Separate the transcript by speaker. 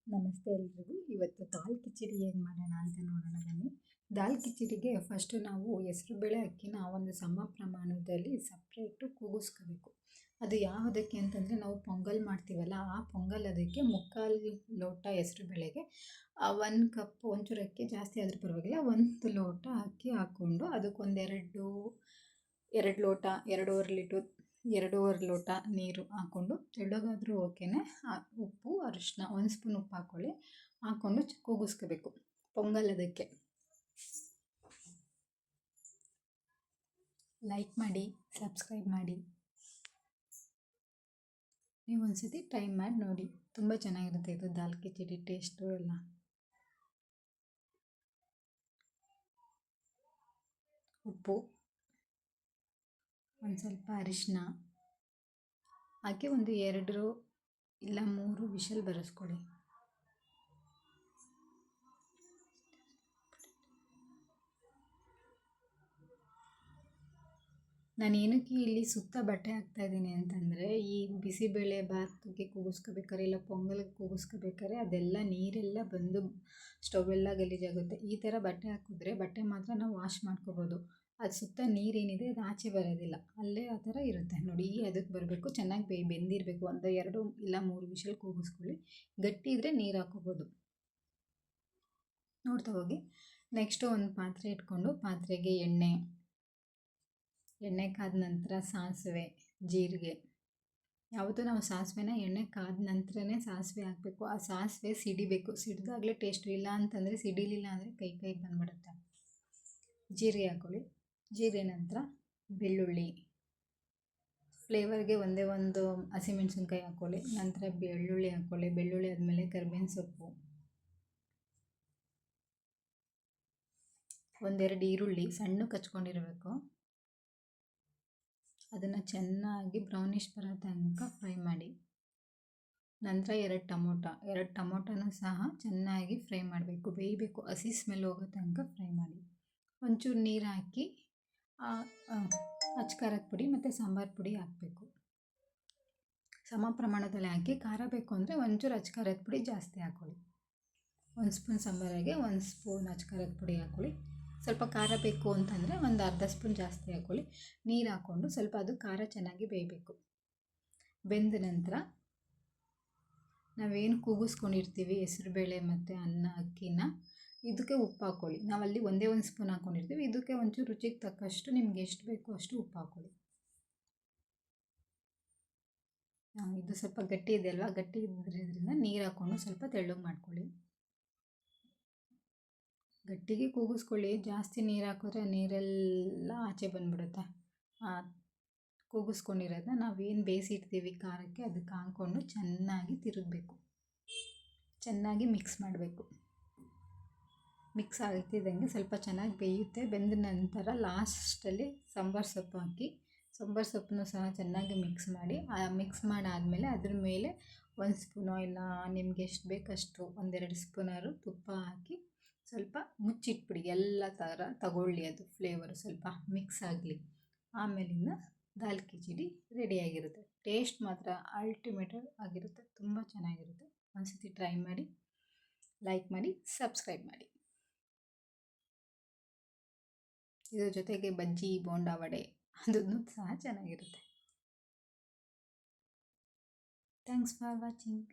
Speaker 1: ನಮಸ್ತೆ ಎಲ್ರಿಗೂ. ಇವತ್ತು ದಾಲ್ ಕಿಚಡಿ ಹೇಗೆ ಮಾಡೋಣ ಅಂತ ನೋಡೋಣ ಬನ್ನಿ. ದಾಲ್ ಕಿಚಡಿಗೆ ಫಸ್ಟು ನಾವು ಹೆಸರುಬೇಳೆ ಅಕ್ಕಿನ ಒಂದು ಸಮ ಪ್ರಮಾಣದಲ್ಲಿ ಸಪ್ರೇಟು ಕೂಗಿಸ್ಕೋಬೇಕು. ಅದು ಯಾವುದಕ್ಕೆ ಅಂತಂದರೆ ನಾವು ಪೊಂಗಲ್ ಮಾಡ್ತೀವಲ್ಲ, ಆ ಪೊಂಗಲ್ ಅದಕ್ಕೆ ಮುಕ್ಕಾಲು ಲೋಟ ಹೆಸರುಬೇಳೆಗೆ 1 ಕಪ್, ಒಂಚೂರು ಅಕ್ಕಿ ಜಾಸ್ತಿ ಆದರೂ ಪರವಾಗಿಲ್ಲ, 1 ಲೋಟ ಅಕ್ಕಿ ಹಾಕ್ಕೊಂಡು ಅದಕ್ಕೊಂದೆರಡು 2 ಲೋಟ, 2.5 ಲೋಟ ನೀರು ಹಾಕ್ಕೊಂಡು ತೆಳ್ಳಗಾದರೂ ಓಕೆನೆ. ಉಪ್ಪು, ಅರಿಶಿನ 1 ಸ್ಪೂನ್ ಉಪ್ಪು ಹಾಕ್ಕೊಂಡು ಕೂಗಿಸ್ಕೋಬೇಕು ಪೊಂಗಲ್. ಅದಕ್ಕೆ ಲೈಕ್ ಮಾಡಿ, ಸಬ್ಸ್ಕ್ರೈಬ್ ಮಾಡಿ. ನೀವು ಒಂದ್ಸತಿ ಟ್ರೈ ಮಾಡಿ ನೋಡಿ, ತುಂಬ ಚೆನ್ನಾಗಿರುತ್ತೆ ಇದು ದಾಲ್ ಕಿಚಡಿ ಟೇಸ್ಟು ಎಲ್ಲ. ಉಪ್ಪು, ಒಂದು ಸ್ವಲ್ಪ ಅರಿಶಿನ ಹಾಕಿ ಒಂದು 2 ಇಲ್ಲ 3 ವಿಷಲ್ ಬರೆಸ್ಕೊಳ್ಳಿ. ನಾನು ಏನಕ್ಕೆ ಇಲ್ಲಿ ಸುತ್ತ ಬಟ್ಟೆ ಹಾಕ್ತಾಯಿದ್ದೀನಿ ಅಂತಂದರೆ, ಈ ಬಿಸಿಬೇಳೆ ಭಾತ್ಗೆ ಕೂಗಿಸ್ಕೋಬೇಕಾರೆ ಇಲ್ಲ ಪೊಂಗಲ್ಗೆ ಕೂಗಿಸ್ಕೋಬೇಕಾರೆ ಅದೆಲ್ಲ ನೀರೆಲ್ಲ ಬಂದು ಸ್ಟವೆಲ್ಲ ಗಲೀಜಾಗುತ್ತೆ. ಈ ಥರ ಬಟ್ಟೆ ಹಾಕಿದ್ರೆ ಬಟ್ಟೆ ಮಾತ್ರ ನಾವು ವಾಶ್ ಮಾಡ್ಕೋಬೋದು. ಅದು ಸುತ್ತ ನೀರೇನಿದೆ ಅದು ಆಚೆ ಬರೋದಿಲ್ಲ, ಅಲ್ಲೇ ಆ ಥರ ಇರುತ್ತೆ ನೋಡಿ. ಅದಕ್ಕೆ ಬರಬೇಕು, ಚೆನ್ನಾಗಿ ಬೆಂದಿರಬೇಕು. ಒಂದು 2 ಇಲ್ಲ 3 ವಿಷಲ್ ಕೂಗಿಸ್ಕೊಳ್ಳಿ. ಗಟ್ಟಿ ಇದ್ದರೆ ನೀರು ಹಾಕೋಬೋದು, ನೋಡ್ತಾ ಹೋಗಿ. ನೆಕ್ಸ್ಟು ಒಂದು ಪಾತ್ರೆ ಇಟ್ಕೊಂಡು ಪಾತ್ರೆಗೆ ಎಣ್ಣೆ ಕಾದ ನಂತರ ಸಾಸಿವೆ, ಜೀರಿಗೆ. ಯಾವತ್ತೂ ನಾವು ಸಾಸಿವೆನ ಎಣ್ಣೆ ಕಾದ ನಂತರನೇ ಸಾಸಿವೆ ಹಾಕಬೇಕು. ಆ ಸಾಸಿವೆ ಸಿಡಿಬೇಕು, ಸಿಡಿದಾಗಲೇ ಟೇಸ್ಟು. ಇಲ್ಲ ಅಂತಂದರೆ ಸಿಡಿಲಿಲ್ಲ ಅಂದರೆ ಕೈ ಬಂದುಬಿಡುತ್ತೆ. ಜೀರಿಗೆ ಹಾಕ್ಕೊಳ್ಳಿ. ಜೀರಿಗೆ ನಂತರ ಬೆಳ್ಳುಳ್ಳಿ, ಫ್ಲೇವರ್ಗೆ ಒಂದೇ ಒಂದು ಹಸಿಮೆಣ್ಸಿನ್ಕಾಯಿ ಹಾಕ್ಕೊಳ್ಳಿ. ನಂತರ ಬೆಳ್ಳುಳ್ಳಿ ಹಾಕ್ಕೊಳ್ಳಿ. ಬೆಳ್ಳುಳ್ಳಿ ಆದಮೇಲೆ ಕರಿಬೇವಿನ ಸೊಪ್ಪು, 1-2 ಈರುಳ್ಳಿ ಸಣ್ಣಕ್ಕೆ ಹಚ್ಕೊಂಡಿರಬೇಕು. ಅದನ್ನು ಚೆನ್ನಾಗಿ ಬ್ರೌನಿಷ್ ಬರೋ ತನಕ ಫ್ರೈ ಮಾಡಿ. ನಂತರ 2 ಟೊಮೊಟೊನೂ ಸಹ ಚೆನ್ನಾಗಿ ಫ್ರೈ ಮಾಡಬೇಕು, ಬೇಯಬೇಕು, ಹಸಿ ಸ್ಮೆಲ್ ಹೋಗೋ ತನಕ ಫ್ರೈ ಮಾಡಿ. ಒಂಚೂರು ನೀರು ಹಾಕಿ ಅಚ್ಕಾರದ ಪುಡಿ ಮತ್ತು ಸಾಂಬಾರು ಪುಡಿ ಹಾಕಬೇಕು. ಸಮ ಪ್ರಮಾಣದಲ್ಲಿ ಹಾಕಿ. ಖಾರ ಬೇಕು ಅಂದರೆ ಒಂಚೂರು ಅಚ್ಕಾರದ ಪುಡಿ ಜಾಸ್ತಿ ಹಾಕ್ಕೊಳ್ಳಿ. 1 ಸ್ಪೂನ್ ಸಾಂಬಾರಿಗೆ 1 ಸ್ಪೂನ್ ಅಚ್ಕಾರದ ಪುಡಿ ಹಾಕ್ಕೊಳ್ಳಿ. ಸ್ವಲ್ಪ ಖಾರ ಬೇಕು ಅಂತಂದರೆ ಒಂದು ಅರ್ಧ ಸ್ಪೂನ್ ಜಾಸ್ತಿ ಹಾಕ್ಕೊಳ್ಳಿ. ನೀರು ಹಾಕ್ಕೊಂಡು ಸ್ವಲ್ಪ ಅದು ಖಾರ ಚೆನ್ನಾಗಿ ಬೇಯಬೇಕು. ಬೆಂದ ನಂತರ ನಾವೇನು ಕೂಗಿಸ್ಕೊಂಡಿರ್ತೀವಿ ಹೆಸರುಬೇಳೆ ಮತ್ತು ಅಕ್ಕಿನ, ಇದಕ್ಕೆ ಉಪ್ಪು ಹಾಕ್ಕೊಳ್ಳಿ. ನಾವಲ್ಲಿ 1 ಸ್ಪೂನ್ ಹಾಕ್ಕೊಂಡಿರ್ತೀವಿ, ಇದಕ್ಕೆ ಒಂಚೂರು ರುಚಿಗೆ ತಕ್ಕಷ್ಟು ನಿಮ್ಗೆ ಎಷ್ಟು ಬೇಕು ಅಷ್ಟು ಉಪ್ಪು ಹಾಕ್ಕೊಳ್ಳಿ. ಇದು ಸ್ವಲ್ಪ ಗಟ್ಟಿ ಇದೆ ಅಲ್ವಾ, ಗಟ್ಟಿ ಇದ್ರಿಂದ ನೀರು ಹಾಕ್ಕೊಂಡು ಸ್ವಲ್ಪ ತೆಳ್ಳಗೆ ಮಾಡ್ಕೊಳ್ಳಿ. ಗಟ್ಟಿಗೆ ಕೂಗಿಸ್ಕೊಳ್ಳಿ. ಜಾಸ್ತಿ ನೀರು ಹಾಕಿದ್ರೆ ನೀರೆಲ್ಲ ಆಚೆ ಬಂದುಬಿಡುತ್ತೆ. ಕೂಗಿಸ್ಕೊಂಡಿರೋದನ್ನ ನಾವೇನು ಬೇಯಿಸಿರ್ತೀವಿ ಖಾರಕ್ಕೆ ಅದಕ್ಕೆ ಹಾಕ್ಕೊಂಡು ಚೆನ್ನಾಗಿ ತಿರುಗಬೇಕು, ಚೆನ್ನಾಗಿ ಮಿಕ್ಸ್ ಮಾಡಬೇಕು. ಮಿಕ್ಸ್ ಆಗ್ತಿದ್ದಂಗೆ ಸ್ವಲ್ಪ ಚೆನ್ನಾಗಿ ಬೇಯುತ್ತೆ. ಬೆಂದ ನಂತರ ಲಾಸ್ಟಲ್ಲಿ ಸಾಂಬಾರು ಸೊಪ್ಪು ಹಾಕಿ, ಸಾಂಬಾರು ಸೊಪ್ಪನ್ನು ಸಹ ಚೆನ್ನಾಗಿ ಮಿಕ್ಸ್ ಮಾಡಿ. ಮಿಕ್ಸ್ ಮಾಡಾದಮೇಲೆ ಅದ್ರ ಮೇಲೆ 1 ಸ್ಪೂನೋ ಇಲ್ಲ ನಿಮ್ಗೆ ಎಷ್ಟು ಬೇಕಷ್ಟು 1-2 ಸ್ಪೂನಾದ್ರು ತುಪ್ಪ ಹಾಕಿ ಸ್ವಲ್ಪ ಮುಚ್ಚಿಟ್ಬಿಡಿ. ಎಲ್ಲ ಥರ ತಗೊಳ್ಳಿ, ಅದು ಫ್ಲೇವರು ಸ್ವಲ್ಪ ಮಿಕ್ಸ್ ಆಗಲಿ. ಆಮೇಲಿಂದ ದಾಲ್ ಕಿಚಡಿ ರೆಡಿಯಾಗಿರುತ್ತೆ. ಟೇಸ್ಟ್ ಮಾತ್ರ ಅಲ್ಟಿಮೇಟ್ ಆಗಿರುತ್ತೆ, ತುಂಬ ಚೆನ್ನಾಗಿರುತ್ತೆ. ಒಂದ್ಸತಿ ಟ್ರೈ ಮಾಡಿ, ಲೈಕ್ ಮಾಡಿ, ಸಬ್ಸ್ಕ್ರೈಬ್ ಮಾಡಿ. ಇದ್ರ ಜೊತೆಗೆ ಬಜ್ಜಿ, ಬೋಂಡಾ, ವಡೆ ಅದನ್ನು ಸಹ ಚೆನ್ನಾಗಿರುತ್ತೆ. Thanks for watching.